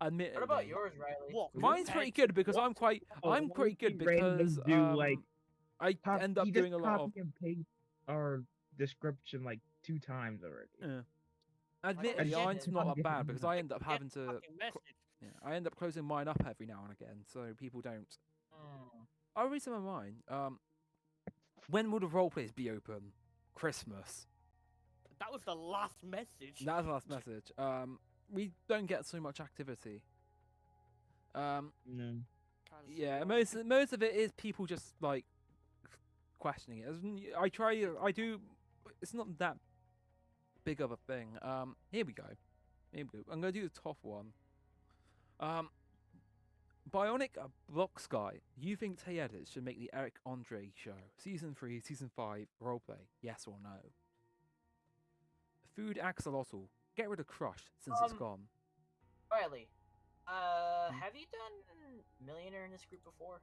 Admittedly. What about yours, Riley? What? Mine's pretty good because I'm pretty good because I end up doing a lot of. Copy and paste our description like 2 times already. Admittedly, shit. mine's not that bad because I end up Get having the to. fucking message. Yeah, I end up closing mine up every now and again, so people don't. Hmm. I'll read some of mine. When will the roleplays be open? Christmas. That was the last message. That was the last message. We don't get so much activity. No. Yeah, most of it is people just like questioning it. I do. It's not that big of a thing. Here we go. I'm gonna do the top one. Bionic Blocks Guy. You think Tay Edits should make the Eric Andre show? Season 3, Season 5, roleplay. Yes or no? Food Axolotl. Get rid of Crush since it's gone. Riley, have you done Millionaire in this group before?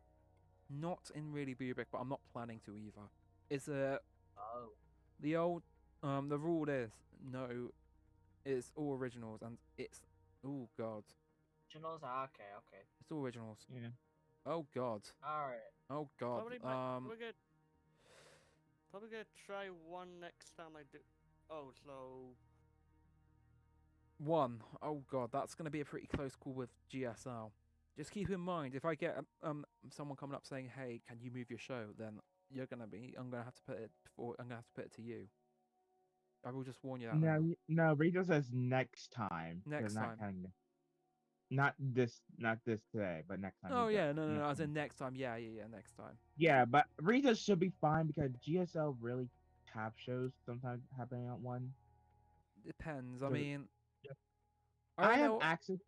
Not in really Rubik, but I'm not planning to either. It's a Oh. the old the rule is no, it's all originals and it's oh god, Originals? Okay. it's all originals. Yeah. Oh god, Alright. oh god. Probably gonna try one next time I do. Oh, so One. Oh god, that's gonna be a pretty close call with GSL. Just keep in mind if I get someone coming up saying, "Hey, can you move your show?" Then I'm gonna have to put it before. I'm gonna have to put it to you. I will just warn you that. now. No, Rita says next time. Next not time. not this today, but next time. Oh he yeah, does. no, Next as time. in next time. Yeah, next time. Yeah, but Rita should be fine because GSL really have shows sometimes happening at one. Depends. I So- mean, Yeah. I I don't have know. access.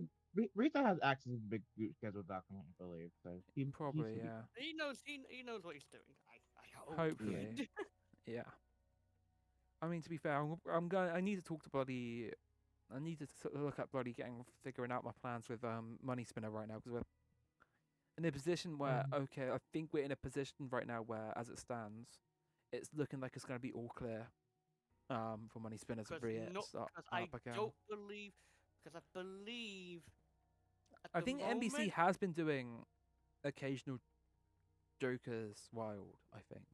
Rita has access to big group schedule document, I believe. So he Probably, should be yeah. he knows what he's doing. I hope. Hopefully. Yeah. I mean, to be fair, I need to talk to bloody. I need to look at bloody figuring out my plans with Money Spinner right now because we're in a position where okay, I think we're in a position right now where, as it stands, it's looking like it's going to be all clear. For Money Spinner to start I up again. don't believe. Because I believe. I think NBC has been doing occasional Joker's Wild. I think.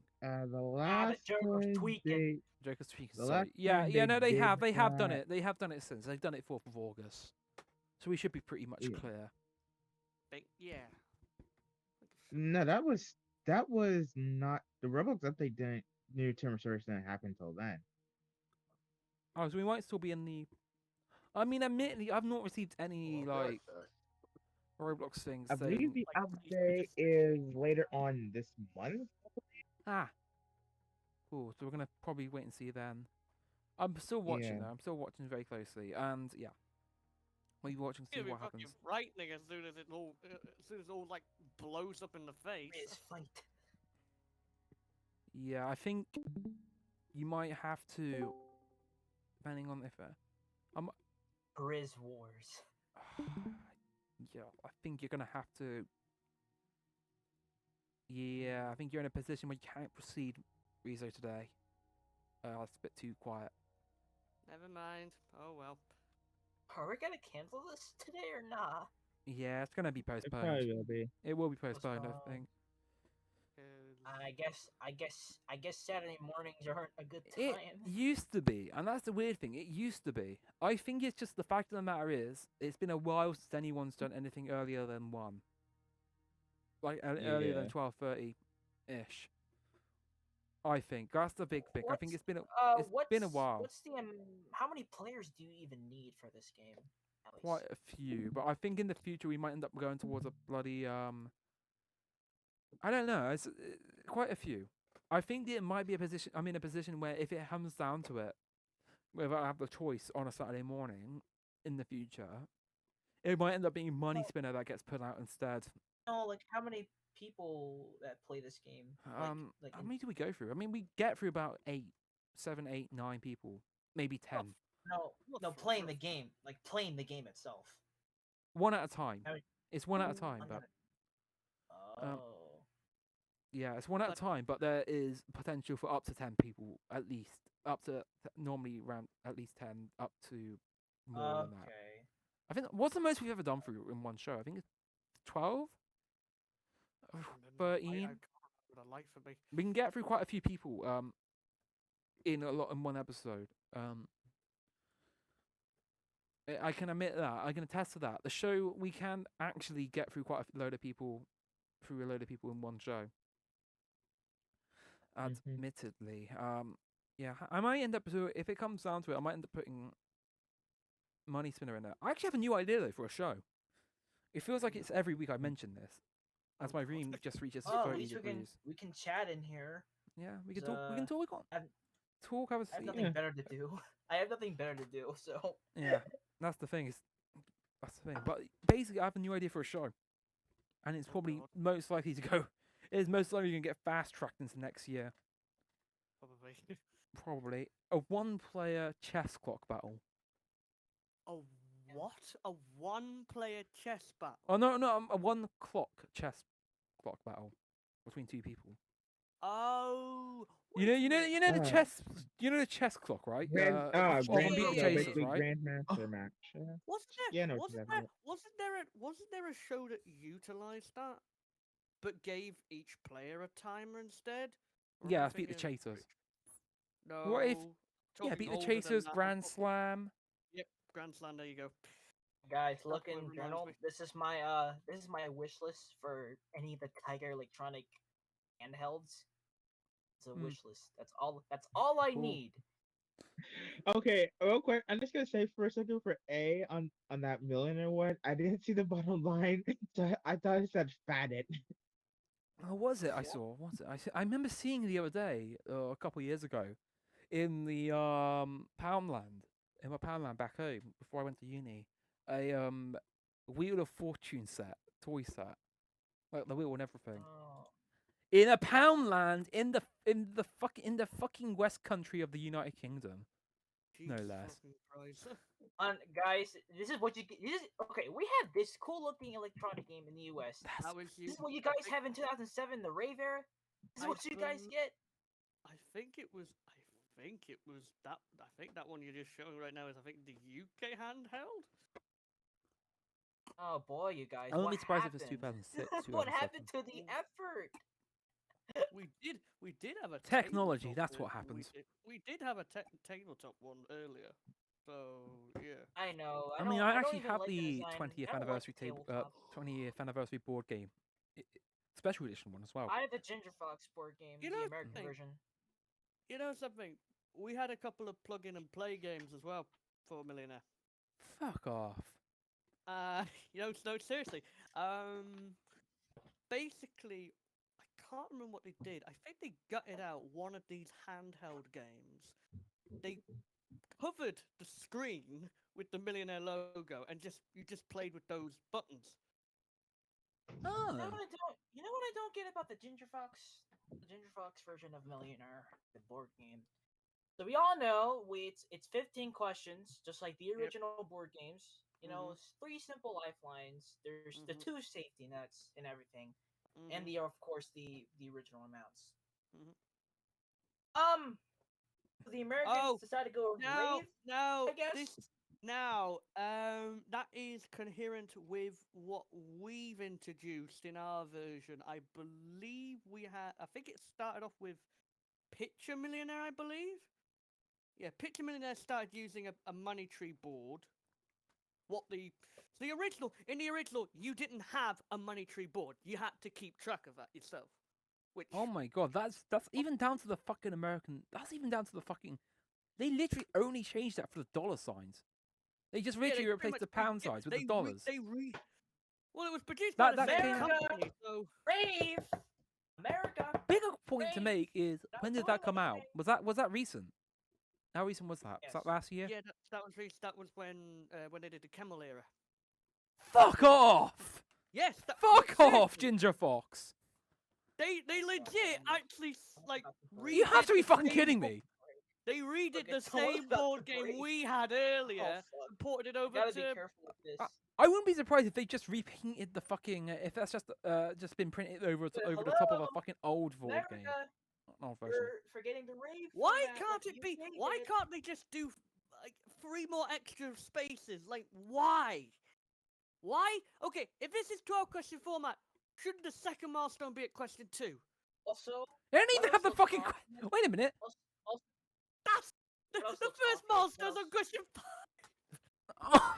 the last Joker's time tweaking. Joker's tweaking. The Sorry. last Yeah, time yeah. No, they did have. They have done that- it. They have done it since. They've done it 4th of August. So we should be pretty much Yeah. clear. Yeah. No, that was not the Roblox update. Didn't new term of service didn't happen until then. Oh, so we might still be in the. I mean, admittedly, I've not received any like Roblox things I believe saying. the update is later on this month. Ah. Cool. So we're gonna probably wait and see then. I'm still watching Yeah. though. I'm still watching very closely, and yeah, we'll be watching to see what happens. Frightening as soon as it all like blows up in the face. It's fight. Yeah, I think you might have to, depending on if Grizz Wars. yeah, I think you're gonna have to. Yeah, I think you're in a position where you can't proceed, Rezo, today. It's a bit too quiet. Never mind. Oh well. Are we gonna cancel this today or not? Yeah, it's gonna be It postponed. probably will be. It will be postponed, I Postponed. think. I guess Saturday mornings aren't a good It time. used to be, and that's the weird thing. It used to be. I think it's just the fact of the matter is, it's been a while since anyone's done anything earlier than 1. Like earlier than Yeah. 12:30 ish. I think that's the big thing. I think it's been a while. What's the how many players do you even need for this game? At least? Quite a few, but I think in the future we might end up going towards a bloody I don't know. It's quite a few. I think it might be a position. I'm in a position where if it comes down to it, whether I have the choice on a Saturday morning in the future, it might end up being Money Spinner that gets put out instead. No, like how many people that play this game? Like How many do we go through? I mean, we get through about 8, 7, 8, 9 people, maybe 10, no, playing the game, like playing the game itself. one at a time. How many- It's one at a time, but Oh. yeah, it's one at a time. But there is potential for up to 10 people at least. Up to normally around at least 10, up to more than that. Okay. I think what's the most we've ever done through in one show? I think it's 12, I don't know. 13. I can't remember the life of me. We can get through quite a few people in one episode. I can admit that. I can attest to that. The show we can actually get through quite a load of people in one show. Admittedly, yeah, I might end up if it comes down to it, I might end up putting Money Spinner in there. I actually have a new idea though for a show. It feels like it's every week I mention this, as my room just reaches Oh, at 30 least degrees. we can chat in here. Yeah, we can talk. We can talk. Talk. Have a I have seat. nothing better to do. I have nothing better to do, so. Yeah, that's the thing. That's the thing. But basically, I have a new idea for a show, and it's probably God. most likely to go. It is most likely going to get fast tracked into next year. Probably. Probably a one-player chess clock battle. A what? A one-player chess battle? Oh no, a one-clock chess clock battle between two people. Oh. You know the Uh, chess. You know the chess clock, right? Grand, Often Grand- beat the yeah, chasers, basically right? Grandmaster match. Wasn't there? Yeah, I know what wasn't you're there? talking Wasn't there a show that utilized that, but gave each player a timer instead? Or am Yeah, I let's beat the thinking of chasers. No. What if- Yeah, talking beat the older than chasers, that. Grand Slam. Yep, Grand Slam. There you go. Guys, what look it in reminds journal. me. This is my wish list for any of the Tiger Electronic handhelds. It's a Hmm. wish list. That's all I Cool. need. Okay, real quick, I'm just gonna say for a second for A on that millionaire one, I didn't see the bottom line, so I thought it said fatted. Oh, was it? I saw. Was it? I remember seeing the other day, a couple of years ago, in the Poundland, in my Poundland back home before I went to uni, a Wheel of Fortune toy set, like the wheel and everything, Oh. in a Poundland in the fucking West Country of the United Kingdom. No Jesus less. fucking Christ. Guys, this is what you get. Okay, we have this cool looking electronic game in the US. That's That was you. This is what you I guys think- have in 2007, the Rave era. This is I what you guys bel- get. I think it was. I think it was that. I think that one you're just showing right now is. I think the UK handheld. Oh boy, you guys. I wouldn't what be surprised if it's happened? 2006. What happened 2007. to the effort? We did have a Technology, tabletop that's what one, happens. We did have a tabletop one earlier. So yeah. I know. I mean, don't- I don't actually even have like the design. 20th I don't like anniversary tabletop. 20th anniversary board game, special edition one as well. I have the Ginger Fox board game, You the know American something? version. You know something? We had a couple of plug-in and play games as well for Millionaire. Fuck off. You know, no, seriously. Basically, I can't remember what they did. I think they gutted out one of these handheld games. They covered the screen with the Millionaire logo, and you just played with those buttons. Oh. You know what I don't get about the Ginger Fox version of Millionaire, the board game. So we all know it's 15 questions, just like the original board games. You know, it's 3 simple lifelines. There's the 2 safety nets and everything, and of course the original amounts. The Americans decided to go now, Rave. now, I guess. That is coherent with what we've introduced in our version. I believe I think it started off with Picture Millionaire, I believe. Yeah, Picture Millionaire started using a money tree board. In the original, you didn't have a money tree board. You had to keep track of that yourself. Which, Oh my god, that's even down to the fucking American. That's even down to the fucking. They literally only changed that for the dollar signs. They just literally pretty replaced much the pound signs with the dollars. Well, it was produced That- by the that same came- company, so Rave, America. Bigger point to Rave. make is That's when did all that I'm come gonna out? say. Was that recent? How recent was that? Was Yes. that last year? yeah, that was when they did the Camel era. Fuck off! Yes, Fuck off, seriously, Ginger Fox! They legit actually You have to be redid the fucking same kidding bo- me! They redid the Okay, tell us same about board the game break. we had earlier fuck. and ported it You over gotta be to. careful with this. I wouldn't be surprised if they just repainted the fucking. If that's just been printed over over the top of a Hello? fucking old board game. America, Old version. you're forgetting the Rave. Why format can't like it be? UK Why did. can't they just do like 3 more extra spaces. Like, why? Why? Okay, if this is 12 question format, shouldn't the second milestone be at question 2? Also, They don't what even have the also fucking. confident- Wait a minute. also, That's the What else first looks confident? milestone's What on question 5. Oh.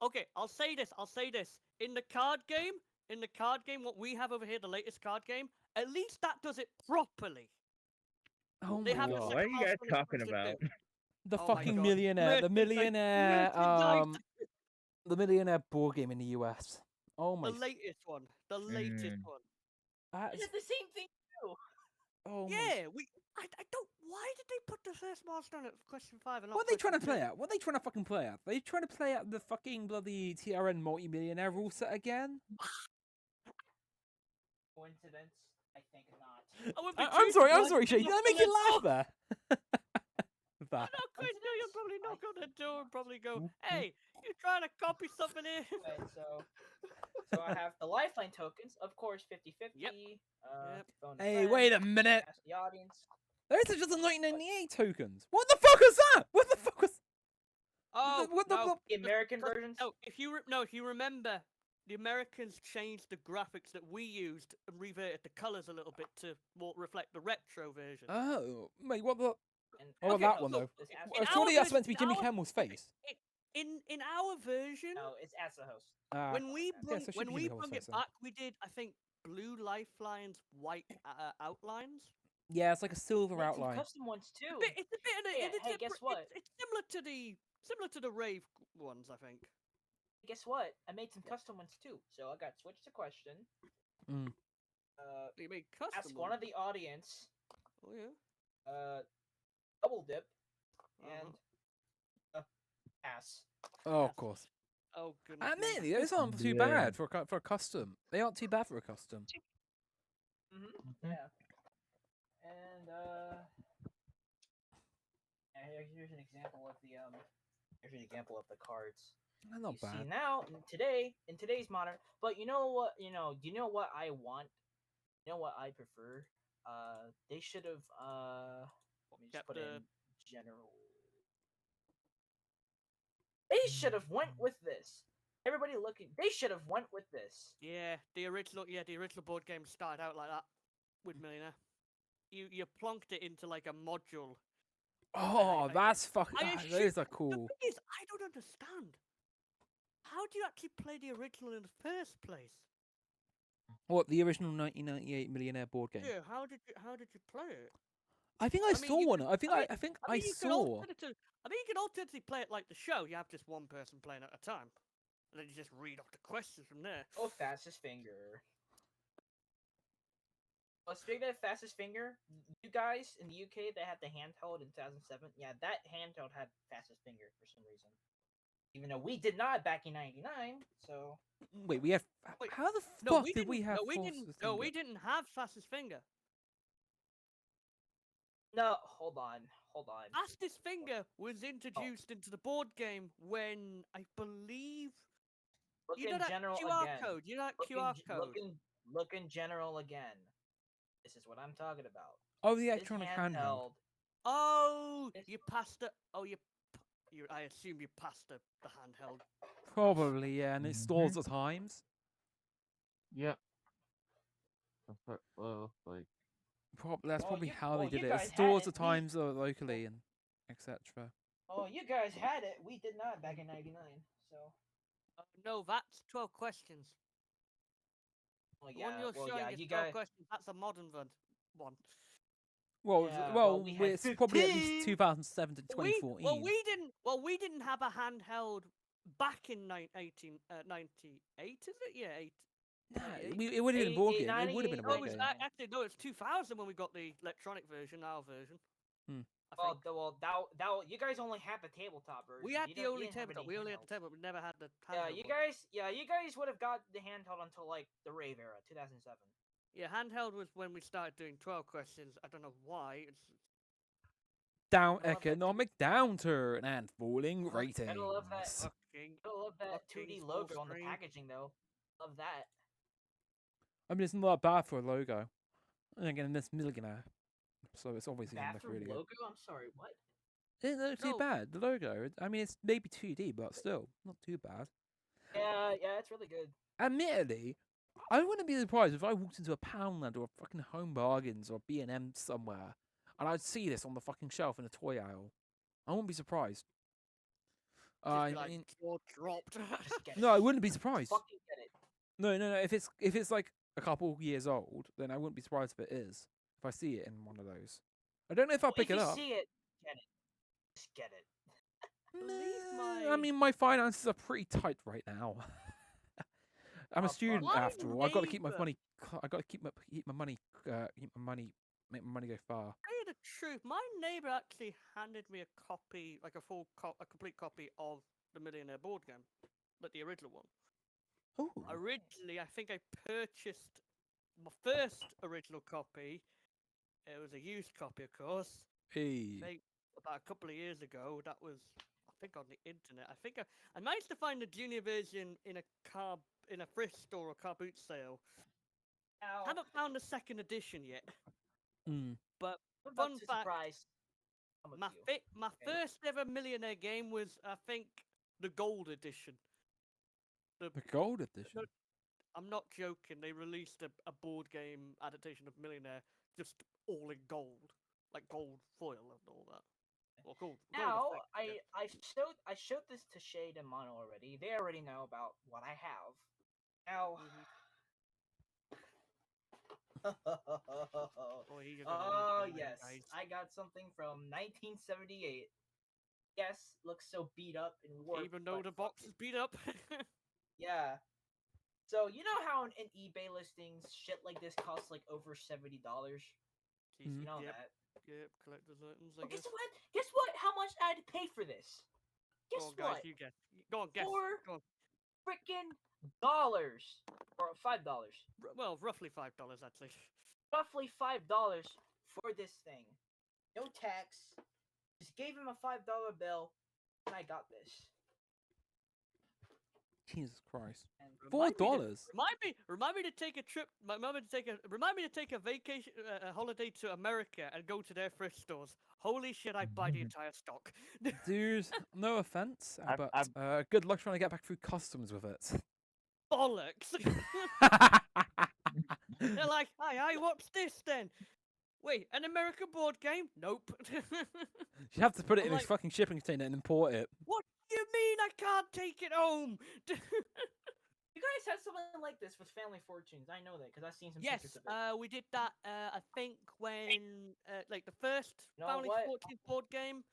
Okay. I'll say this. In the card game, what we have over here, the latest card game, at least that does it properly. Oh They my have the Whoa, god. what are second you guys milestone as talking question about? 2. The Oh my fucking God. millionaire. The millionaire. Merchandise. The millionaire board game in the US. Oh my. The latest one. The latest one. That Is is, it the same thing too? oh my. Yeah, I don't. Why did they put the first milestone at question 5 and not What are they trying to question play 2? at? What are they trying to fucking play at? Are they trying to play at the fucking bloody TRN multi-millionaire rule set again? Coincidence? I think not. I would be I'm cheating, sorry, Shay. Did I make you laugh there? That. No, Chris, no, you'll probably knock on the door and probably go, Oop, oop. "Hey, you trying to copy something here?" Right, so I have the lifeline tokens, of course, 50-50. Yep. Phone Hey, friend, wait a minute. ask the audience. Those are just the 1998 tokens. What the fuck is that? What the fuck was? Oh, what the? no. The American Cause- versions. No, if you remember, the Americans changed the graphics that we used and reverted the colors a little bit to more reflect the retro version. Oh, wait, what the? And Oh, Okay, that so one though. It's in Surely our that's meant to be version- Jimmy our- Kimmel's face. in our version, No, it's as the host. when we yeah, brung, so it should when be we Jimmy Kimmel's brung it face then. back, we did I think blue lifelines, white outlines. Yeah, it's like a silver Made some outline. custom ones too. It's a bit of Hey, it's, hey, guess what? It's similar to the rave ones, I think. Guess what? I made some custom ones too. So I got switched to question. Mm. You made custom Ask one ones? of the audience. Oh yeah. Double dip and Uh-huh. pass. Oh, of Yes. course. Oh goodness. me. Admittedly, those aren't too Yeah. bad for a custom. They aren't too bad for a custom. Mm-hmm. Yeah. And here's an example of the cards. They're not You see bad. now in today's modern, but do you know what I want? You know what I prefer? They should have let me just Kept put the- in general. They should have went with this. Everybody looking, they should have went with this. Yeah, the original board game started out like that with Millionaire. You plonked it into like a module. Oh, that's fucking. I Those are The cool. thing is, I don't understand. How do you actually play the original in the first place? What, the original 1998 Millionaire board game? Yeah, how did you play it? I think I I mean, saw you one. could- I think I mean- I think I I mean, you can saw. alternatively play it like the show. You have just one person playing at a time, and then you just read off the questions from there. Oh, fastest finger. Well, speaking of fastest finger, you guys in the UK that had the handheld in 2007, yeah, that handheld had fastest finger for some reason. Even though we did not back in '99, so Wait, we have. Wait, How the No, fuck we did didn't. we have? No, we fastest didn't. No, we finger? didn't have fastest finger. no, hold on. Fastest finger was introduced into the board game when I believe Look you know in that general QR again. code. You know that Look in QR g- code. look in general again. This is what I'm talking about. Oh, the This electronic handheld. Oh, This- you passed it. Oh, you. I assume you passed the handheld. Probably, yeah, and it stores the times. Yep. Well, like That's Oh, probably you- how oh, they you did it. It guys had stores the it, we- times locally and etc. Oh, you guys had it. We did not back in '99. So, No, that's 12 questions. well, The one you're well, showing yeah, is you 12 guys. questions. That's a modern one. Well, Yeah, well, well, we had it's probably at 15. least 2007 to 2014. We didn't have a handheld back in 1998, is it? Yeah, Nah, 98. it would have been a board game. It would have been a 98, No, board it was game. actually no, it's 2000 when we got the electronic version, our version. Hmm. I think. You guys only had the tabletop version. We had You the don't- you only didn't have tabletop. any We only had the handhelds. tabletop. We never had the Yeah, handheld you one. guys. Yeah, you guys would have got the handheld until like the rave era, 2007. Yeah, handheld was when we started doing 12 questions. I don't know why. It's Down I love that economic downturn and falling Gotta ratings. love that. fucking. I love that Fucking 2D full logo on the screen. packaging though. Love that. I mean, it's not that bad for a logo. And again, this millionaire. so it's obviously gonna look Bathroom really good. logo? I'm sorry, what? It doesn't look too No. bad. The logo. I mean, it's maybe 2D, but still not too bad. Yeah, it's really good. Admittedly, I wouldn't be surprised if I walked into a Poundland or a fucking Home Bargains or B&M somewhere, and I'd see this on the fucking shelf in a toy aisle. I wouldn't be surprised. Just I be like, mean, jaw dropped. Just get it. no, I wouldn't be Just surprised. fucking get it. No. If it's like a couple years old, then I wouldn't be surprised if it is. If I see it in one of those, I don't know if I'll Well, pick if it you up. see it, get it. Just get it. believe I mean, my finances are pretty tight right now. I'm a fuck student My after all. I've got to keep my neighbour- money. I got to keep my money. Make my money go far. Tell you the truth, my neighbor actually handed me a copy, like a complete copy of the Millionaire board game, like the original one. Oh, Originally, I think I purchased my first original copy. It was a used copy, of course. I hey. think about a couple of years ago. That was, I think, on the internet. I think I managed to find the junior version in a thrift store or car boot sale. Now, Haven't found the second edition yet. Mm. But I'm about fun to fact, surprise some of you. my Okay. first ever Millionaire game was, I think, the gold edition. The gold edition. No, I'm not joking. They released a board game adaptation of Millionaire, just all in gold, like gold foil and all that. Well, gold. Now, effect, yeah. I showed this to Shade and Mono already. They already know about what I have. Now, Mhm. oh Boy, you're gonna lose my mind, yes, guys. I got something from 1978. Yes, looks so beat up and warped. Even though but the box fuck is it. beat up. Yeah. So you know how in eBay listings, shit like this costs like over $70. Mhm. You know Yep. that. Yep, collector's items, I But guess. guess what? Guess what? How much I had to pay for this? Go Guess on, guys, what? you guess. Go on, guess. Four Go on. freaking dollars or $5. Well, roughly $5 actually. Roughly $5 for this thing. No tax. Just gave him a $5 bill, and I got this. Jesus Christ. And $4. Remind me to take a trip. Remind me to take a vacation, a holiday to America and go to their thrift stores. Holy shit! I buy the entire stock. Dude, no offense, I've- but good luck trying to get back through customs with it. Bollocks! They're like, "Hi, what's this then?" Wait, an American board game? Nope. You have to put it I'm in a like- fucking shipping container and import it. What do you mean I can't take it home? you guys had something like this with Family Fortunes. I know that because I've seen some Yes, pictures of it. we did that. I think when like the first You know Family what? Fortunes board game.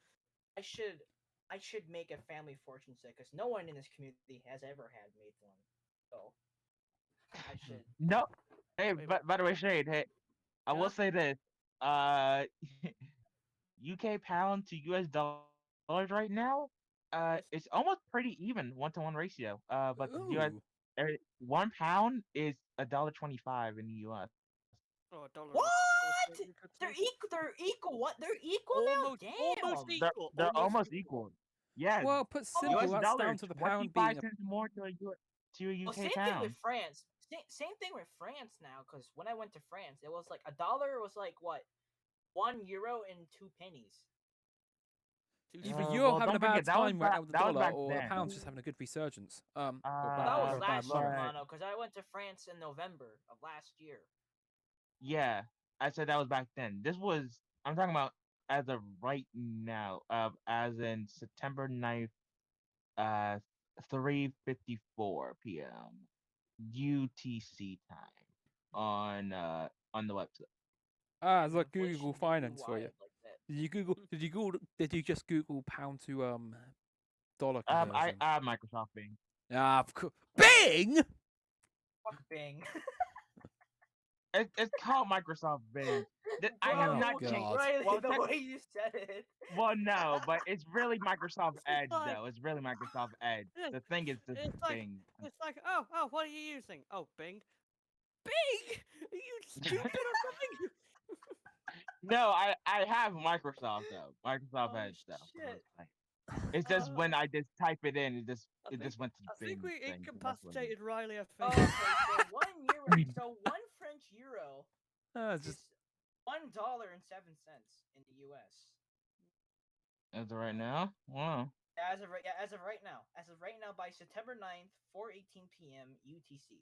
I should make a Family Fortune set because no one in this community has ever had made one. So I should. No. Hey, Wait, but by the way, Shade. Hey, I Yeah? will say this. Uh, UK pound to US dollars right now. Yes. It's almost pretty even 1-to-1 ratio. But the US Ooh. 1 pound is $1.25 in the US. Oh, $1. What? You could They're say. equal. They're equal. What? They're equal now. Almost Damn. equal. They're almost equal. Yeah, Well, put Oh, simple, US that's dollar down is to the pound 25 being a... cents more to a Well, UK same thing pound. with France. Same thing with France now. Because when I went to France, it was like $1 was like what, €1 and 2 pennies. Either Uh, you're well, having a don't bad forget, that was time right back- now with the that was dollar, back or the then. pound's just having a good resurgence. That was or bad last year, luck. Mono. Because I went to France in November of last year. Yeah, I said that was back then. I'm talking about as of right now, as in September 9th, 3:54 p.m. UTC time on the website. Ah, it's And like inflation Google getting Finance for you. wild like that. Did you Google? Did you just Google pound to dollar I conversion? have Microsoft Bing. Ah, of course. Bing. Fuck Bing. It's called Microsoft Bing. I have Oh, not God. changed. Riley, Well, the way you said it. well, no, but it's really Microsoft Edge like- though. It's really Microsoft Edge. The thing is just It's like Bing. it's like oh, what are you using? Oh, Bing. Bing? Are you stupid or something? No, I have Microsoft though. Microsoft Oh, Edge though. shit. It's just when I just type it in, it I just went to I Bing think we thing, so that's what it is. incapacitated Riley. I Oh, think. okay, so €1. So 1 French euro It's is just $1.07 in the U.S. As of right now, wow. As of right now, by September 9th, 4:18 p.m. UTC.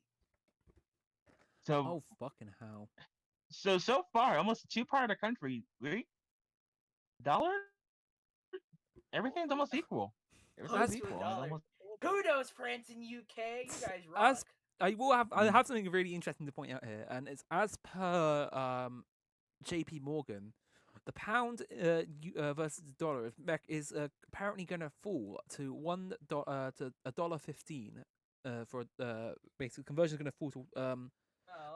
So Oh fucking hell! so far, almost a two-part of the country, right? Dollar, everything's almost equal. Everything's Close As to a equal. It's dollar. almost Kudos, France and UK. You guys rock. as I Mm. have something really interesting to point out here, and it's as per J.P. Morgan, the pound versus the dollar is apparently going to fall to to $1.15. For basically conversion is going to fall to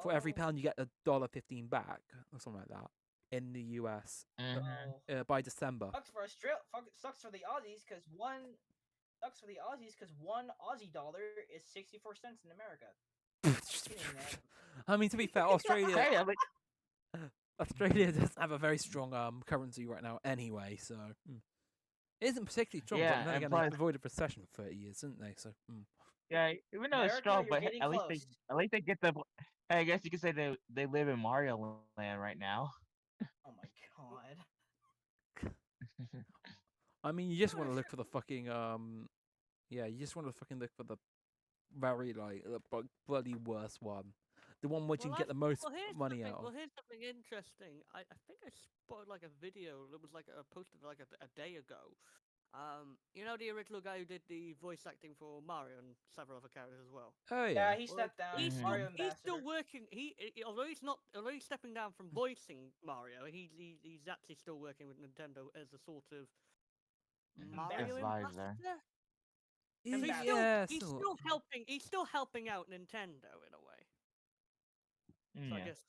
for every Oh, pound you get $1.15 back or something like that in the US Mhm. oh. by December. Sucks for the Aussies because one Aussie dollar is 64 cents in America. Kidding, man. I mean, to be fair, Australia Hey, I mean, Australia doesn't have a very strong currency right now anyway, so it isn't particularly strong. But yeah, then and again, they plus, avoided recession for 30 years, didn't they? So yeah, even though it's America, strong, you're but getting at least close. they get the. Hey, I guess you could say they live in Mario Land right now. Oh my god. I mean, you just want Oh, to look shit. for the fucking yeah, you just want to fucking look for the very like the bloody worst one, the one which you can get the most money out of. Well, here's something interesting. I think I spotted like a video that was like posted like a day ago. You know the original guy who did the voice acting for Mario and several other characters as well. Oh Yeah, yeah. he Well, stepped down. he's Mhm. still Mario he's still ambassador. working. Although he's stepping down from voicing Mario, he's actually still working with Nintendo as a sort of Mario Advisor. ambassador. Ambassador. Yeah, He's so still helping. He's still helping out Nintendo in a way. So Yeah. I guess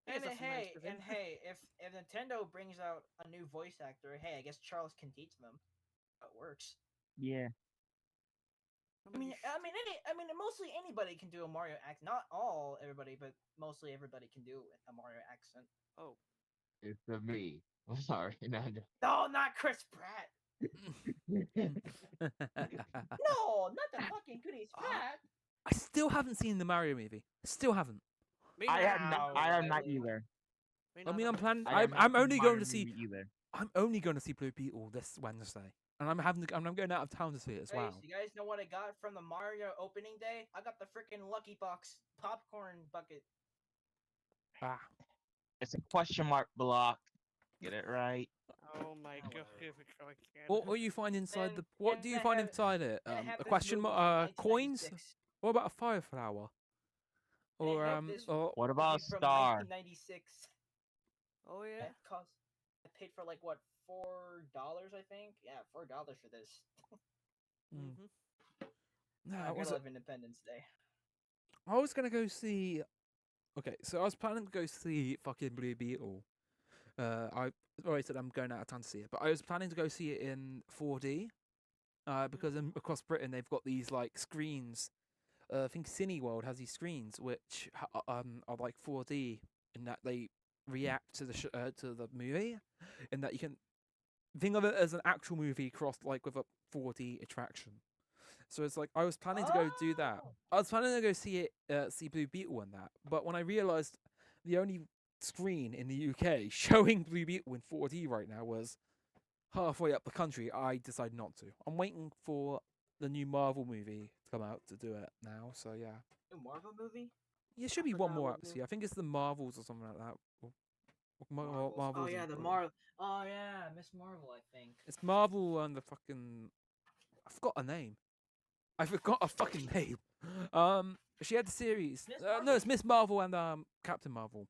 that's nice of him. Hey, if Nintendo brings out a new voice actor, hey, I guess Charles can teach them how it works. Yeah. Mostly anybody can do a Mario accent. Not all everybody, but mostly everybody can do a Mario accent. Oh, It's a me. I'm sorry. No, No, not Chris Pratt. No, not the fucking Chris Pratt. I still haven't seen the Mario movie. Still haven't. me I neither. have not. Wow, I have not really? either. Me I mean, neither. I'm planning. I have not I'm seen only the going Mario to see. movie either. I'm only going to see Blue Beetle this Wednesday, and I'm going out of town to see it as well. You guys know what I got from the Mario opening day? I got the freaking Lucky Box popcorn bucket. Ah, It's a question mark block. Get it right. Oh my Ah, god, whatever. here we go again. what you find inside And- the? What do and you I find have- inside it? And I have A this question movie mark? from Coins? 1996. What about a fire flower? And Or I have this or What about movie from Star? 1996. Oh yeah. That cost. I paid for like what $4, I think. Yeah, $4 for this. Mhm. no, I it was. gotta live Independence Day. I was gonna go see. Okay, so I was planning to go see fucking Blue Beetle. I already said I'm going out of town to see it, but I was planning to go see it in 4D. Because across Britain they've got these like screens. I think Cineworld has these screens which are like 4D in that they react to to the movie, in that you can think of it as an actual movie crossed like with a 4D attraction. So it's like I was planning to go do that. Oh! I was planning to go see see Blue Beetle in that, but when I realised the only screen in the UK showing Blue Beetle in 4D right now was halfway up the country, I decided not to. I'm waiting for the new Marvel movie to come out to do it now. So yeah, New Marvel movie? there should I be one forgot more what actually. I think it's the Marvels or something like that. Marvels. Marvels. Oh yeah, and- the Marvel. Oh yeah, Miss Marvel, I think. It's Marvel and the fucking. I forgot her name. I forgot a fucking name. She had the series. Miss No, Marvel. it's Miss Marvel and Captain Marvel.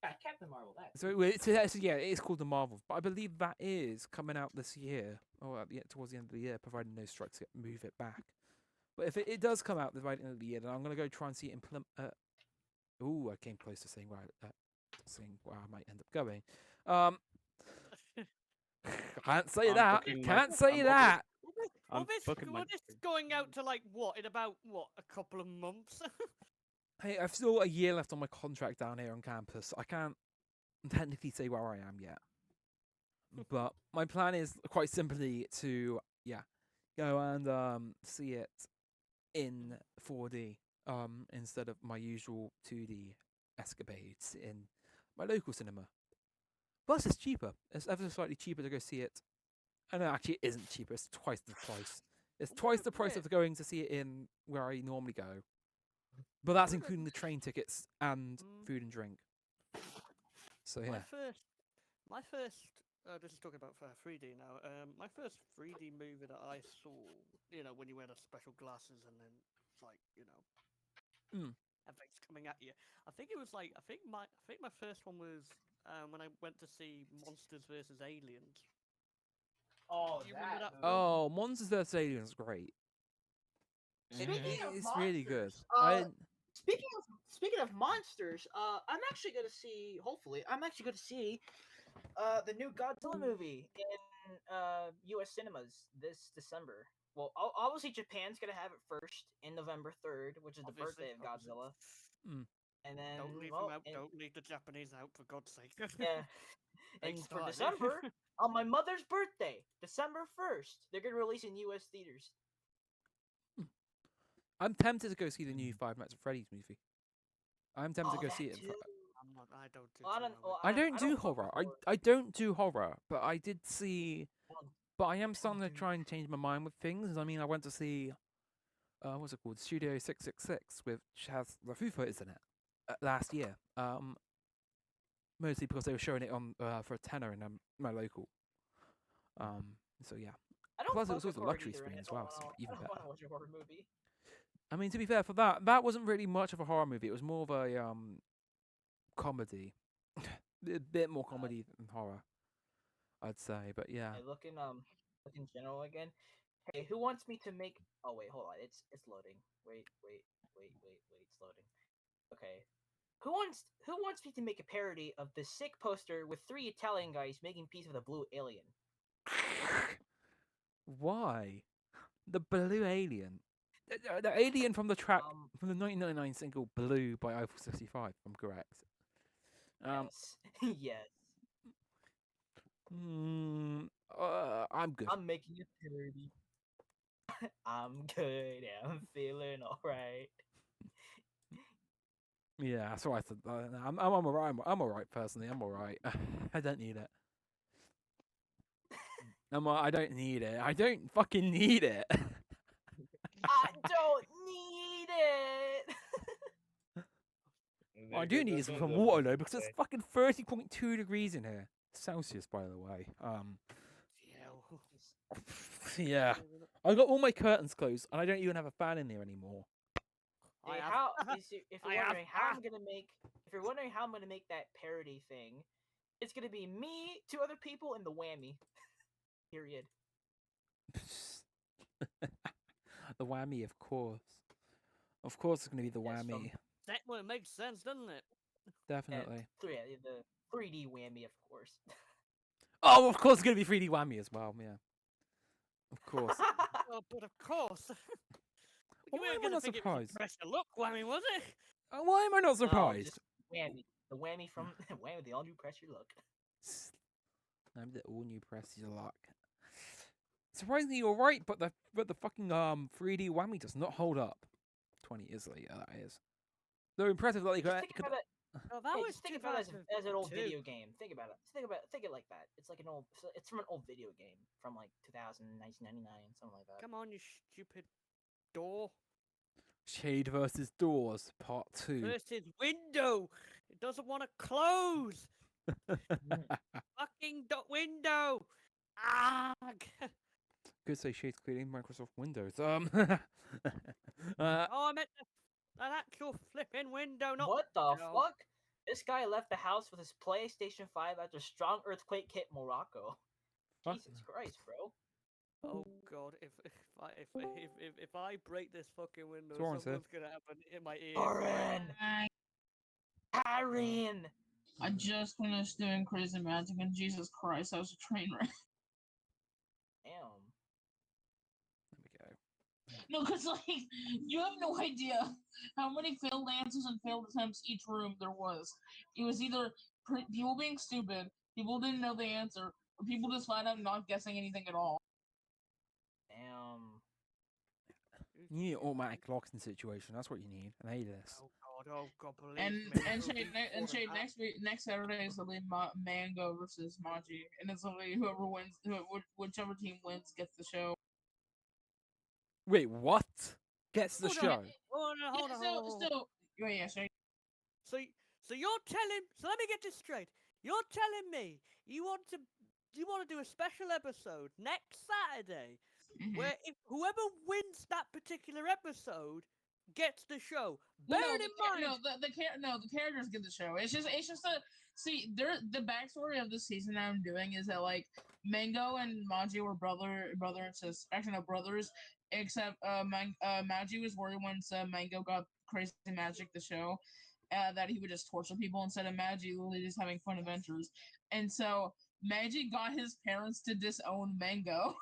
Yeah, Captain Marvel. That. So yeah, it is called the Marvels, but I believe that is coming out this year, or towards the end of the year, providing no strikes move it back. But if it does come out by the end of the year, then I'm gonna go try and see it in ooh, I came close to saying where I might end up going. Can't say I'm that. booking my- Can't say I'm booking- that. I'm booking my This going out to like what in about a couple of months? Hey, I've still got a year left on my contract down here on campus. I can't technically say where I am yet. But my plan is quite simply to go and see it in 4D instead of my usual 2D escapades in my local cinema Plus, it's cheaper. It's ever so slightly cheaper to go see it. And no, actually, it isn't cheaper. It's twice the price. It's twice the price of going to see it in where I normally go. But that's including the train tickets and food and drink. So yeah. My first. This is talking about 3D now. My first 3D movie that I saw, when you wear the special glasses and then it's like, everything's coming at you. I think it was like I think my first one was when I went to see Monsters vs Aliens. Oh, you remember that? Oh, Monsters vs Aliens is great. Speaking of It's monsters, really good. Speaking of monsters, I'm actually gonna see. Hopefully, I'm actually gonna see the new Godzilla movie in U.S. cinemas this December. Well, obviously Japan's gonna have it first in November 3rd, which is the birthday of Godzilla. And then Don't leave them out. Don't leave the Japanese out, for God's sake. Yeah. And for December, on my mother's birthday, December 1st, they're gonna release in U.S. theaters. I'm tempted to go see the new Five Nights at Freddy's movie. I'm tempted to go see it. I don't do horror. I don't do horror, but I did see. But I am starting to try and change my mind with things. I mean, I went to see, what's it called, Studio 666, which has the Foo Fighters in it last year. Mostly because they were showing it on for a tenner in my local. So yeah. Plus, it was also a luxury screen as well, so even better. I don't want to watch a horror movie. I mean, to be fair, for that wasn't really much of a horror movie. It was more of a comedy, a bit more comedy than horror, I'd say. But yeah. Hey, look in general again. Hey, who wants me to make? Oh wait, hold on. It's loading. Wait. It's loading. Okay. Who wants me to make a parody of the sick poster with 3 Italian guys making peace with a blue alien? Why? The blue alien. The alien from the track from the 1999 single "Blue" by Eiffel 65. If I'm correct. Yes. Yes. I'm good. I'm making a parody. I'm good. I'm feeling alright. Yeah, that's what I said. I'm alright. I'm alright personally. I'm alright. I don't need it. I don't need it. I don't fucking need it. I don't need it. What I do need is some water though, because it's fucking 30.2 degrees in here. Celsius, by the way. Yeah. I got all my curtains closed, and I don't even have a fan in there anymore. If you're wondering how I'm gonna make that parody thing, it's gonna be me, 2 other people, and the whammy. Period. The whammy, of course. Of course, it's gonna be the whammy. That one makes sense, doesn't it? Definitely. And the 3D whammy, of course. Oh, of course, it's gonna be 3D whammy as well. Yeah. Of course. Oh, but of course. Why am I not surprised? Press a look, whammy, was it? Why am I not surprised? Whammy. The whammy from Whammy, the all new Press Your Luck. I'm the all new Press Your Luck. Surprisingly, you're right, but the fucking 3D whammy does not hold up. 20 years later, that is. Though impressive that they could. Think about it as an old video game. Think about it. Think it like that. It's like it's from an old video game from like 2000, 1999, something like that. Come on, you stupid door. Shade versus Doors, Part 2. Versus window. It doesn't want to close. Fucking window. Ah. Could say Shade's clearly Microsoft Windows. I meant an actual flipping window, not. What the fuck? This guy left the house with his PlayStation 5 after strong earthquake hit Morocco. Jesus Christ, bro. Oh god, if I break this fucking window, something's gonna happen in my ear. Aaron! I just finished doing Crazy Magic, and Jesus Christ, that was a train wreck. Damn. There we go. No, because, like, you have no idea how many failed answers and failed attempts each room there was. It was either people being stupid, people didn't know the answer, or people just flat out not guessing anything at all. Damn. You need an automatic locking situation. That's what you need. And I hate this. Oh god, believe And me. Shade, next Saturday is literally Mango versus Maji, and it's literally whoever wins, whichever team wins gets the show. Wait, what? Gets the Hold on. show. Hold on, hold on, hold on. Yeah, Shade. So you're telling? So let me get this straight. You're telling me you want to do a special episode next Saturday, Mhm. where if whoever wins that particular episode gets the show. Well, Bearing in mind, the characters get the show. It's just the backstory of the season that I'm doing is that like Mango and Maji were brother and sister. Actually, no, brothers. Except Maji was worried once Mango got crazy magic the show, that he would just torture people instead of Maji literally just having fun adventures. And so Maji got his parents to disown Mango,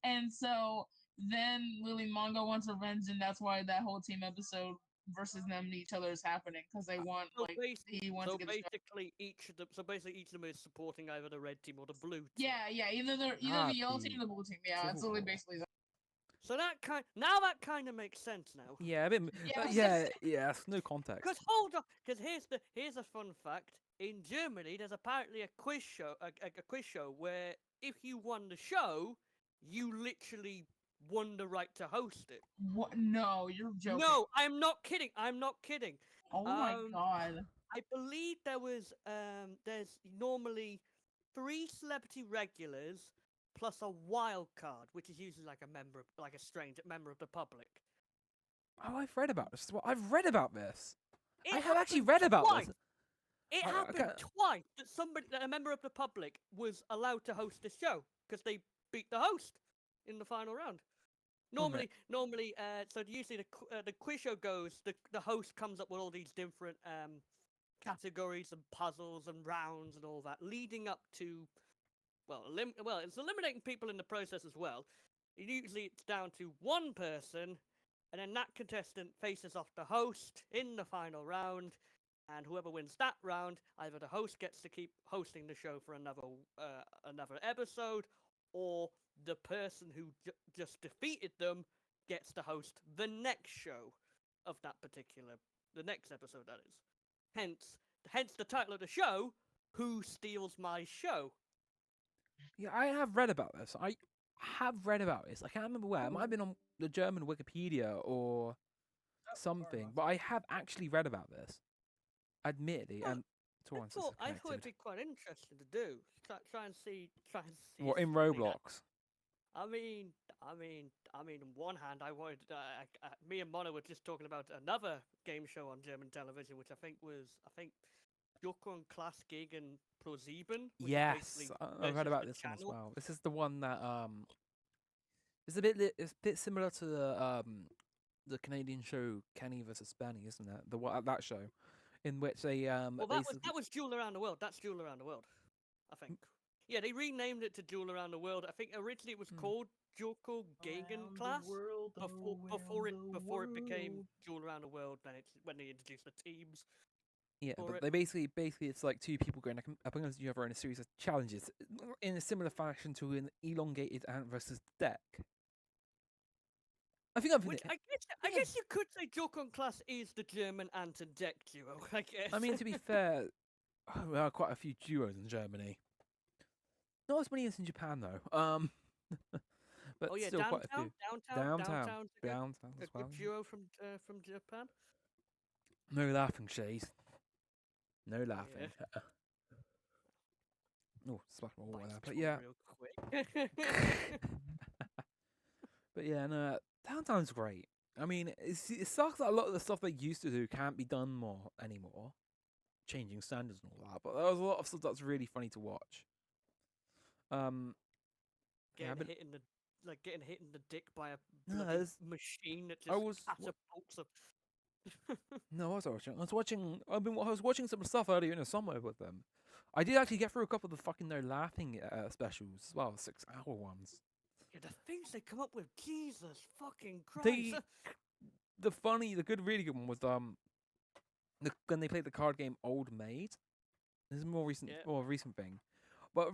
and so then Lily Mongo wants revenge, and that's why that whole team episode versus them and each other is happening because they want so, he wants so to get the show. basically each of them is supporting either the red team or the blue team. Yeah, either the yellow team or the blue team. Yeah, it's literally basically that. So that kind of makes sense now. Yeah, a bit. Yeah. No context. Because hold on, because here's a fun fact. In Germany, there's apparently a quiz show where if you won the show, you literally won the right to host it. What? No, you're joking. No, I'm not kidding. Oh my god. I believe there's normally 3 celebrity regulars plus a wild card, which is usually like a strange member of the public. Oh, I've read about this. I've read about this. It I have actually happened read about twice. this. It I- happened okay. twice that a member of the public was allowed to host the show because they beat the host in the final round. Normally, so usually the quiz show goes. The host comes up with all these different categories and puzzles and rounds and all that, leading up to it's eliminating people in the process as well. Usually, it's down to one person, and then that contestant faces off the host in the final round. And whoever wins that round, either the host gets to keep hosting the show for another episode, or the person who just defeated them gets to host the next show of the next episode, that is. Hence the title of the show, Who Steals My Show? Yeah, I have read about this. I have read about this. I can't remember where. It might have been on the German Wikipedia or something, but I have actually read about this. Admittedly, and Torrance is I thought it'd connected. be quite interesting to do. Try and see. What in something Roblox? I mean, on one hand, I wanted. Me and Mono were just talking about another game show on German television, which I think Jokon Class Gegen ProSieben. Yes, I've heard about this one as well. This is the one that it's a bit similar to the Canadian show Kenny vs Benny, isn't it? That show, in which they Well, that was Duel Around the World. That's Duel Around the World, I think. Yeah, they renamed it to Duel Around the World. I think originally it was called Joko Gegen Class before it became Duel Around the World. Then when they introduced the teams. Yeah, but they basically it's like two people going up against each other in a series of challenges in a similar fashion to an elongated ant versus deck. I think I guess you could say Jokon Class is the German ant and deck duo. I guess. I mean, to be fair, there are quite a few duos in Germany. Not as many as in Japan, though. But still quite a few. Downtown as a well. good duo from Japan. No laughing, Shays. No laughing. Yeah. Oh, splash my water. Bites But me yeah. real quick. But yeah, no, Downtown's great. I mean, it sucks that a lot of the stuff they used to do can't be done more anymore. Changing standards and all that. But there was a lot of stuff that's really funny to watch. Getting hit in the dick by a No, bloody machine that just catapults a. No, I was watching. I was watching some stuff earlier in the summer with them. I did actually get through a couple of the fucking no laughing specials as well, 6-hour ones. Yeah, the things they come up with, Jesus fucking Christ! The good, really good one was when they played the card game Old Maid. This is a more recent thing, but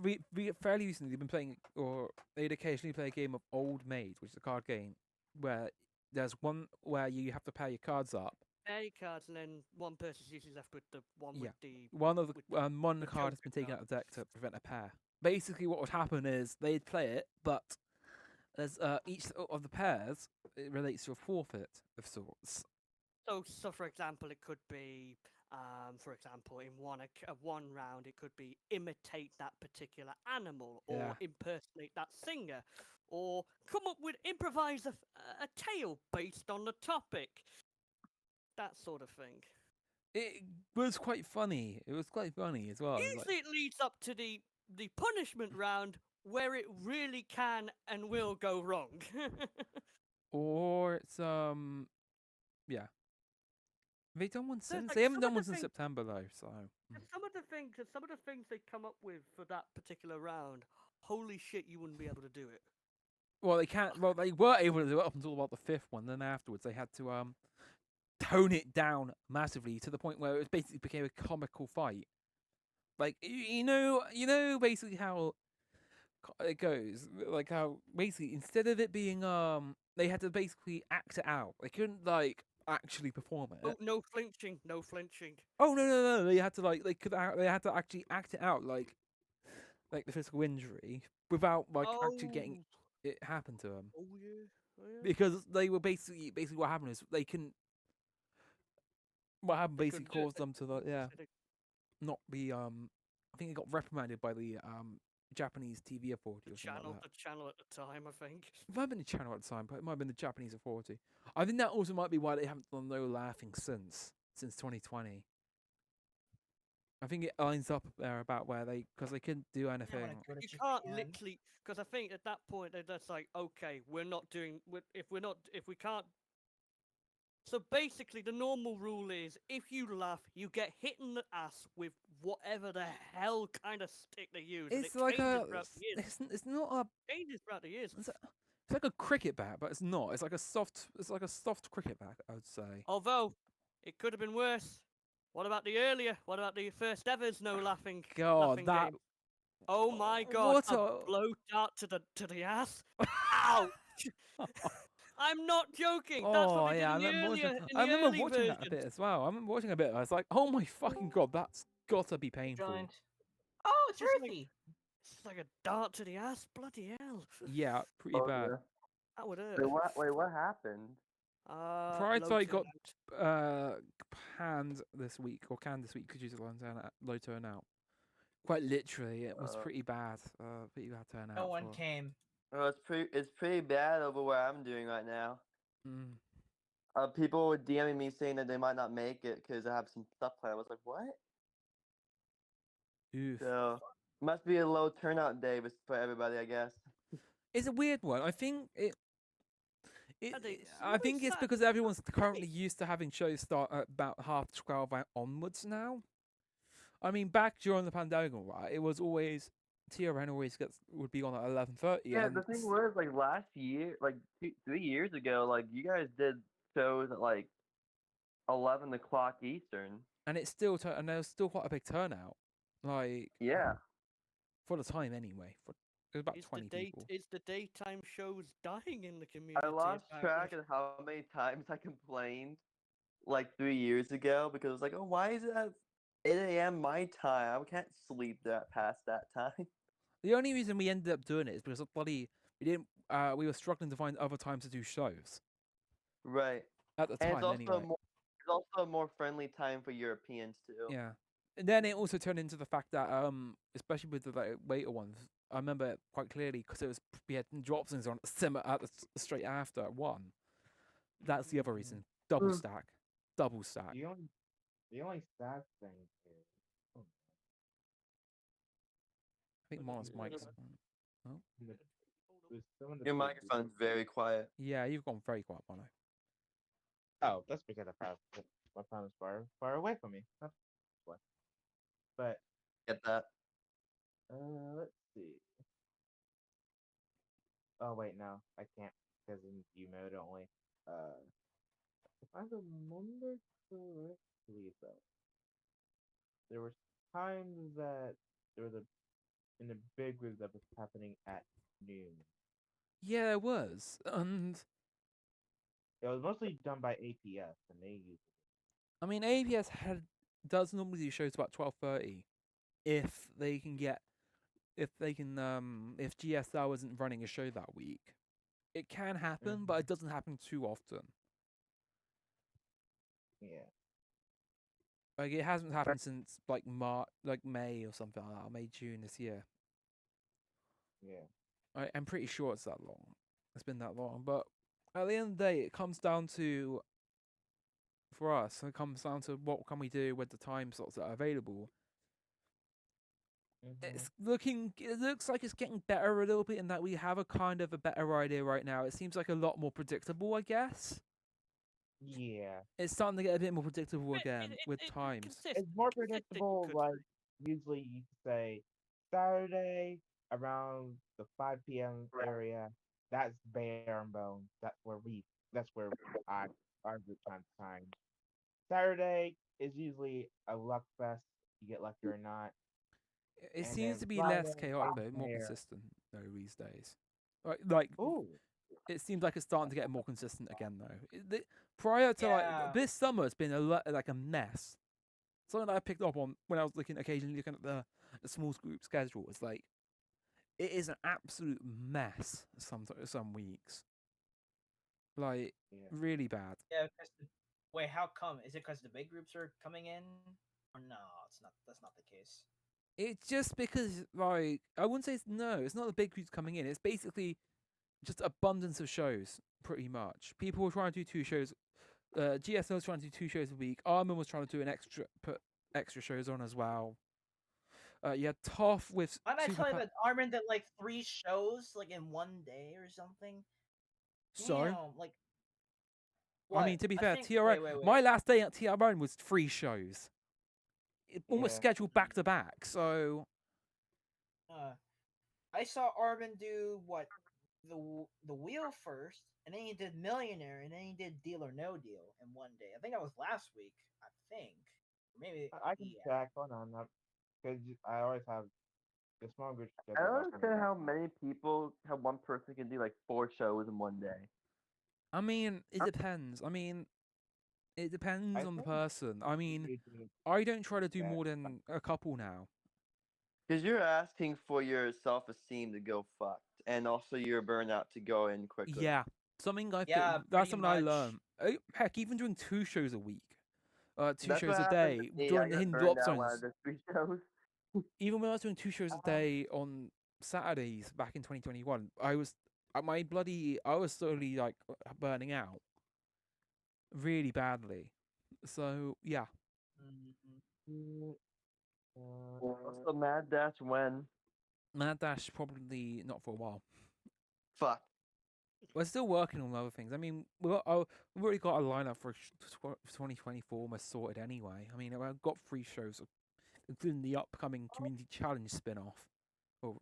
fairly recently they've been playing, or they'd occasionally play a game of Old Maid, which is a card game where there's one where you have to pair your cards up. Pair cards, and then one person's usually left with the one Yeah. with the One of the with one the card has been joker taken card. out of the deck to prevent a pair. Basically, what would happen is they'd play it, but there's each of the pairs it relates to a forfeit of sorts. So for example, it could be, for example, in one round, it could be imitate that particular animal, or Yeah. impersonate that singer, or come up with improvise a tale based on the topic, that sort of thing. It was quite funny. It was quite funny as well. It was like, Usually, it leads up to the punishment round where it really can and will go wrong. or it's yeah. They done one There's since. like They haven't some done of one the since things. September though. So Some of the things they come up with for that particular round, holy shit, you wouldn't be able to do it. well, they can't. Well, they were able to do it up until about the fifth one. Then afterwards, they had to tone it down massively to the point where it basically became a comical fight. Like you know, basically how it goes. Like how basically instead of it being they had to basically act it out. They couldn't like actually perform it. Oh, no flinching, no flinching. Oh no! They had to like they had to actually act it out like the physical injury without like actually getting Oh, it happen to them oh yeah, oh yeah. because they were basically what happened is they couldn't. What happened They basically couldn't do it. caused them to like, yeah, not be I think it got reprimanded by the Japanese TV authority or something like that. The channel at the time, I think. It might have been the channel at the time, but it might have been the Japanese authority. I think that also might be why they haven't done no laughing since 2020. I think it lines up there about where because they couldn't do I anything. wanna go to You can't Japan. literally, because I think at that point they're just like, okay, if we can't. So basically, the normal rule is if you laugh, you get hit in the ass with whatever the hell kind of stick they use. And It's it like changes a throughout the years. it's not a Changes throughout the years. it's like a cricket bat, but it's not. It's like a soft cricket bat, I would say. Although it could have been worse. What about the first ever's no laughing God, laughing that game? Oh my god! what A a blow dart to the ass. Ouch! I'm not joking. That's oh what they did yeah, in the earlier I in the remember early watching that a versions. bit as well. I remember watching a bit. I was like, oh my fucking god, that's gotta be painful. Giant. Oh, it's It's just like- earthy. It's like a dart to the ass. Bloody hell! Yeah, pretty Oh, bad. yeah. That would hurt. What happened? Pride low Side got turnout. panned this week or canned this week due to low turnout. Quite literally, it was pretty bad. Pretty bad turnout. No one came. Oh, it's pretty bad over where I'm doing right now. Mm. People were DMing me saying that they might not make it because I have some stuff planned. I was like, what? Oof. So must be a low turnout day for everybody, I guess. It's a weird one. I think I think it's I think really it's sad. because everyone's currently used to having shows start at about 12:30 onwards now. I mean, back during the pandemic, right? It was always TRN always would be on at 11:30. Yeah, and the thing was, like last year, like 3 years ago, like you guys did shows at like 11 o'clock Eastern. and and there was still quite a big turnout. Like Yeah. for the time anyway. It was about It's 20 people. It's the daytime shows dying in the community. I lost track apparently. of how many times I complained like 3 years ago because it was like, oh, why is it at 8 a.m. my time? I can't sleep that past that time. The only reason we ended up doing it is because of we didn't we were struggling to find other times to do shows Right. at the And time it's also anyway. it's also a more friendly time for Europeans too. Yeah. And then it also turned into the fact that especially with the like, later ones, I remember it quite clearly because it was we had Dropsons on at straight after at 1. That's the other reason. Double stack. Double stack. The only sad thing is, oh, I think Marlon's Yeah. mic's on. with some of the Your people- microphone's very quiet. Yeah, you've gone very quiet, Mono. Oh, that's because my phone is far away from me. That's why. But Get that? let's see. Oh wait, no, I can't because in view mode only. If I remember correctly, though, there were times that there was in the big group that was happening at noon. Yeah, there was. And It was mostly done by APS, and they used I mean, ABS does normally do shows about 12:30 if they can get if GSL isn't running a show that week. It can happen, but it doesn't happen too often. Yeah. Like it hasn't happened since like May or something like that, or May June this year. Yeah. I'm pretty sure it's that long. It's been that long, but at the end of the day, it comes down to for us. It comes down to what can we do with the time slots that are available. Mm-hmm. It looks like it's getting better a little bit in that we have a kind of a better idea right now. It seems like a lot more predictable, I guess. Yeah. It's starting to get a bit more predictable Bit- again with times. consistent. It's more consistent, you predictable. could Like say. usually, you could say Saturday around the 5 p.m. area. That's bare and bones. That's where I our group time time. Saturday is usually a luck fest. You get lucky or not, It and seems then to be less Friday chaotic is though, more there. consistent though these days. Like Ooh. it seems like it's starting to get more consistent again though. Prior to like Yeah. this summer, it's been like a mess. Something that I picked up on when I was occasionally looking at the small group schedule. It's like it is an absolute mess some weeks. Like Yeah. really bad. Yeah, wait, how come? Is it because the big groups are coming in? Or no, it's not. That's not the case. It's just because like I wouldn't say it's not the big groups coming in. It's basically just abundance of shows, pretty much. People were trying to do two shows. GSL was trying to do two shows a week. Armin was trying to do put extra shows on as well. You had Toff with Might I Super. tell you that Armin did like 3 shows like in one day or something? So Damn, like I what? mean, to be I fair, think. TRN. Wait. My last day at TRN was 3 shows. It almost Yeah. scheduled back to back. So Uh, I saw Armin do what the wheel first, and then he did Millionaire, and then he did Deal or No Deal in one day. I think that was last week. I think maybe I can yeah. check. Hold on, because I always have the small group I schedule don't up on the understand how background. many people, how one person can do like 4 shows in one day. I mean, it depends. I mean, it depends I on the think person. I mean, usually I don't try to do that more than a couple now. Because you're asking for your self-esteem to go fucked, and also your burnout to go in quickly. Yeah, Yeah, that's pretty something I much. learned. Heck, even doing 2 shows a week, two That's what shows a happened day to me. I during the got hidden burned drop out when I zones. did 3 shows. Even when I was doing 2 shows a um day on Saturdays back in 2021, I was slowly like burning out really badly. So yeah, Mhm. mm, Also, Mad Dash when? Mad Dash probably not for a while. Fuck. We're still working on other things. I mean, we've already got a lineup for 2024 almost sorted anyway. I mean, I've got 3 shows, including the upcoming Community Challenge spin-off or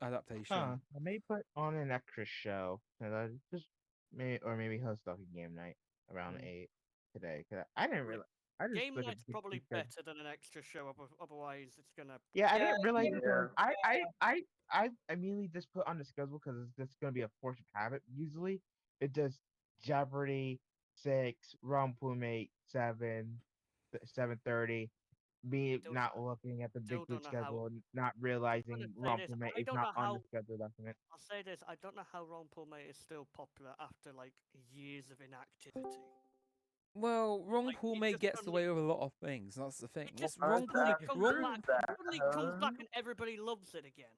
adaptation. I may put on an extra show, and I just maybe host like a game night around Mm. 8 today. Cause I didn't Like, realize. I just Game look at night's the probably because better than an extra show. Otherwise, it's gonna. yeah, I Yeah, didn't realize game. because Yeah. I immediately just put on the schedule because it's just gonna be a force of habit. Usually, it does Jeopardy 6, Rumpume 7, 7:30. Me Still, not looking at the big still group don't know how. schedule and not I'm gonna realizing say this. Rumpume I is don't not know on the how. schedule document. I'll say this. I don't know how Ron Paul Mate is still popular after like years of inactivity. Well, Wrong Like Pool it Mate just gets suddenly, away with a lot of things. That's the thing. it just Wrong Pool suddenly Mate, That's comes Wrong, back. that, Suddenly comes back, and everybody loves it again.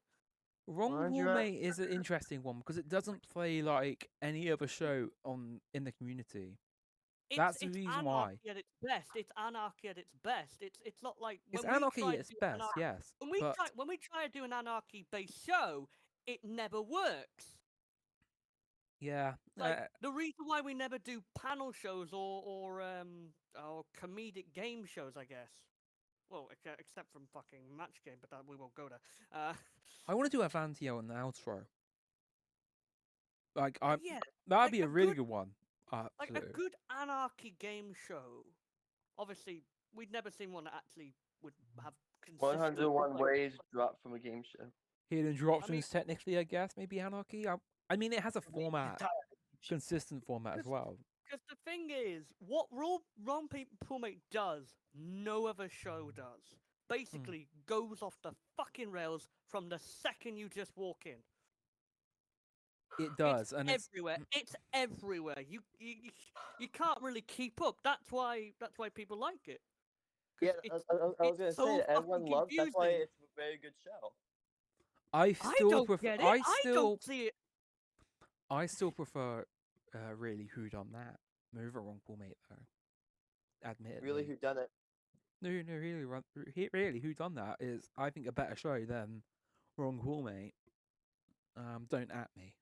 Wrong Why'd Pool you ask? Mate is an interesting one because it doesn't play like any other show on in the community. That's the It's reason why. anarchy at its best. It's anarchy at its best. It's not like It's when we anarchy try at to its do best, anarchy. yes, but When we try to do an anarchy based show, it never works. yeah, Like the reason why we never do panel shows or comedic game shows, I guess. Well, except from fucking match game, but that we won't go there. I want to do Avantio on the outro. Like I, Yeah, that'd like be a a really good good one. like To a do. good anarchy game show. Obviously, we'd never seen one that actually would have consistent. 101 Like, ways drop from a game show. Hidden drop I mean, zones, technically, I guess maybe Anarchy. I mean, it has a Maybe format. entirely consistent format as Just- well. Because the thing is, what Ron Poolmate does, no other show does. Basically, goes off the fucking rails from the second you just walk in. It does, and it's Everywhere. It's everywhere. You can't really keep up. That's why people like it. 'Cause Yeah, it's, I was it's gonna so say that everyone fucking loves. That's why confusing. it's a very good show. I I still don't prefer. get it. I don't see it. I still prefer really Who Done That over Wrong Poolmate though. Admittedly. Really, who done it? No, really, Who Done That is, I think, a better show than Wrong Poolmate. Don't at me.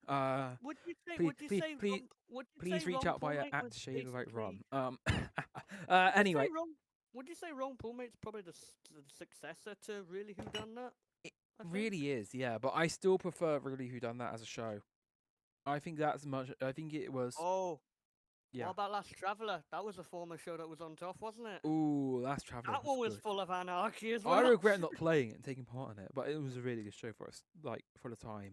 Would you say? please, Would you please, say? please, Would you please say reach Wrong out via Poolmate was @Shade like Rum. basically- Anyway, Would you say Wrong Poolmate's probably the successor to Really Who Done That? it I think? really is, yeah. But I still prefer really Who Done That as a show. I think that's much. I think it was. Oh, Yeah. what about Last Traveller? That was a former show that was on top, wasn't it? Ooh, Last Traveller. That one was good. full of anarchy as well. I regret not playing it and taking part in it, but it was a really good show for us, like for the time.